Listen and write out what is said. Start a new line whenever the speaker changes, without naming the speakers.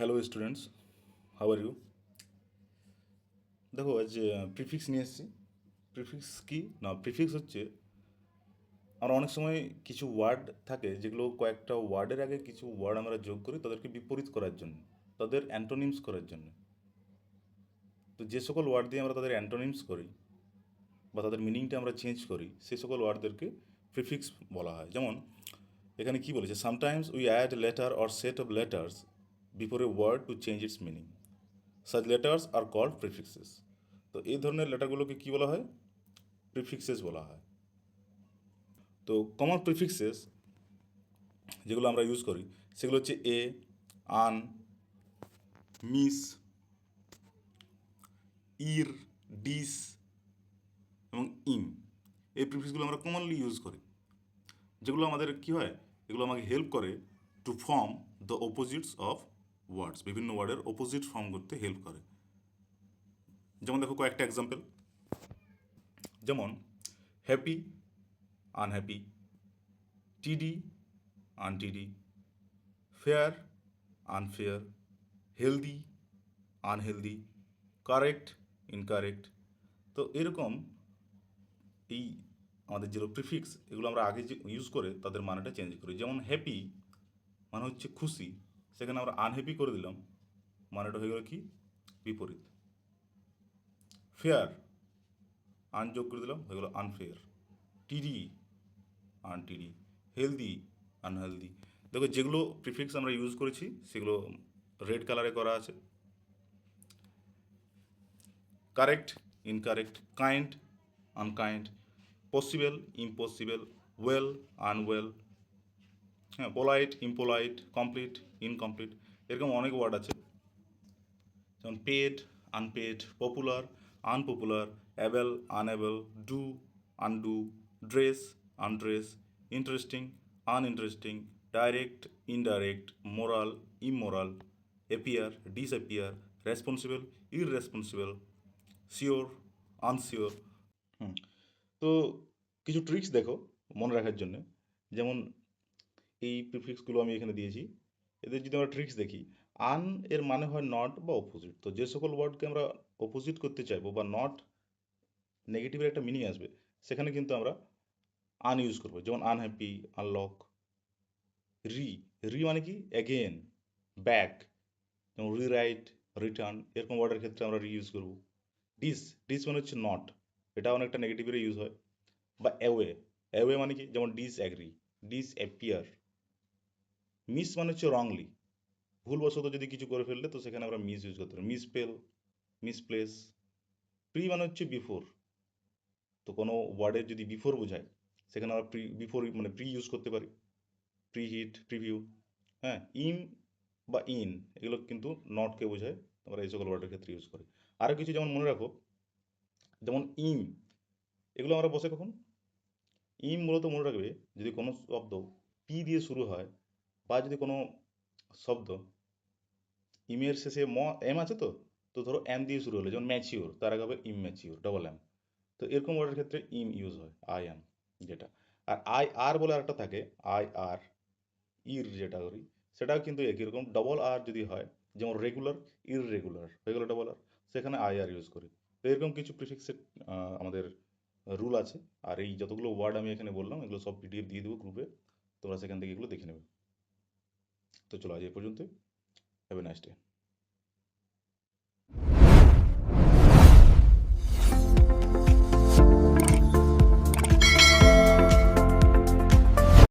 Hello students, how are you? দেখো, আজ prefix নিয়ে এসেছি। প্রিফিক্স কি না, প্রিফিক্স হচ্ছে আমরা অনেক সময় কিছু ওয়ার্ড থাকে যেগুলো কয়েকটা ওয়ার্ডের আগে কিছু ওয়ার্ড আমরা যোগ করি তাদেরকে বিপরীত করার জন্য, তাদের অ্যান্টোনিমস করার জন্য। তো যে সকল ওয়ার্ড দিয়ে আমরা তাদের অ্যান্টোনিমস করি বা তাদের মিনিংটা আমরা চেঞ্জ করি, সেই সকল ওয়ার্ডদেরকে প্রিফিক্স বলা হয়। যেমন এখানে কি বলেছে, sometimes we add letter or set of letters before a word to change its meaning. Such letters are called prefixes. তো এই ধরনের লেটারগুলোকে কী বলা হয়? প্রিফিক্সেস বলা হয়। তো কমন প্রিফিক্সেস যেগুলো আমরা ইউজ করি সেগুলো হচ্ছে এ, আন, মিস, ইর, ডিস এবং ইম। এই প্রিফিক্সগুলো আমরা কমনলি ইউজ করি, যেগুলো আমাদের কী হয়, এগুলো আমাকে হেল্প করে to form the opposites of words. বিভিন্ন ওয়ার্ডের অপোজিট ফর্ম করতে হেল্প করে। যেমন দেখো কয়েকটা এক্সাম্পল, যেমন happy, unhappy, tidy, untidy, fair, unfair, healthy, unhealthy, correct, incorrect. তো এরকম এই আমাদের যেগুলো প্রিফিক্স, এগুলো আমরা আগে যে ইউজ করে তাদের মানেটা চেঞ্জ করি। যেমন হ্যাপি মানে হচ্ছে খুশি, সেখানে আমরা আনহ্যাপি করে দিলাম, মানেটা হয়ে গেল কি? বিপরীত। ফেয়ার, আনযোগ করে দিলাম, হয়ে গেল আনফেয়ার। টিডি, আনটিডি। Healthy, unhealthy. দেখো যেগুলো প্রিফিক্স আমরা ইউজ করেছি সেগুলো রেড কালারে করা আছে। Correct, incorrect, kind, unkind, possible, impossible, well, unwell, হ্যাঁ, পোলাইট, ইমপোলাইট, কমপ্লিট, ইনকমপ্লিট। এরকম অনেক ওয়ার্ড আছে। যেমন paid, unpaid, popular, unpopular, able, unable, do, undo, dress, undress, interesting, uninteresting, direct, indirect, moral, immoral, appear, disappear, responsible, irresponsible, sure, unsure. Hmm. তো কিছু tricks দেখো মনে রাখার জন্য। যেমন এই প্রিফিক্সগুলো আমি এখানে দিয়েছি, এদের যদি আমরা ট্রিক্স দেখি, আন এর মানে হয় নট বা অপোজিট। তো যে সকল ওয়ার্ডকে আমরা অপোজিট করতে চাইবো বা নট, নেগেটিভের একটা মিনিং আসবে, সেখানে কিন্তু আমরা আন ইউজ করবো। যেমন আনহ্যাপি, আনলক। রি, রি মানে কি? Again, back. যেমন রিরাইট, রিটার্ন, এরকম ওয়ার্ডের ক্ষেত্রে আমরা রি ইউজ করবো। ডিস, ডিস মানে হচ্ছে নট, এটা অনেকটা নেগেটিভের ইউজ হয়। বা অ্যাওয়ে, অ্যাওয়ে মানে কি? যেমন disagree, disappear. Mis মানে হচ্ছে রংলি, ভুলবশত যদি কিছু করে ফেললে তো সেখানে আমরা মিস ইউজ করতে পারি। মিসপেল, মিসপ্লেস। প্রি মানে হচ্ছে বিফোর, তো কোনো ওয়ার্ডের যদি বিফোর বোঝায় সেখানে আমরা প্রি, বিফোর মানে প্রি ইউজ করতে পারি। Preheat, preview. হ্যাঁ, ইন বা ইন এগুলো কিন্তু নটকে বোঝায়, আমরা এই সকল ওয়ার্ডের ক্ষেত্রে ইউজ করি। আরও কিছু যেমন মনে রাখো, যেমন ইম, এগুলো আমরা বসে কখন? ইম মূলত মনে রাখবে যদি কোনো শব্দ পি দিয়ে শুরু হয়, বা যদি কোনো শব্দ ইমের শেষে এম আছে, তো তো ধরো এম দিয়ে শুরু হলো, যেমন ম্যাচিওর, তার আগে হবে ইমম্যাচিওর, ডবল এম। তো এরকম ওয়ার্ডের ক্ষেত্রে ইম ইউজ হয়, আই এম যেটা। আর আই আর বলে আরেকটা থাকে, আই আর, ইর যেটা করি, সেটাও কিন্তু একই রকম। ডবল আর যদি হয়, যেমন রেগুলার, ইররেগুলার হয়ে গেলো ডবল আর, সেখানে আই আর ইউজ করি। তো এরকম কিছু প্রিফিক্সের আমাদের রুল আছে। আর এই যতগুলো ওয়ার্ড আমি এখানে বললাম এগুলো সব পিডিএফ দিয়ে দেবো গ্রুপে, তোমরা সেখান থেকে এগুলো দেখে নেবে। তো চলো আজ এই পর্যন্তই। Have a nice day.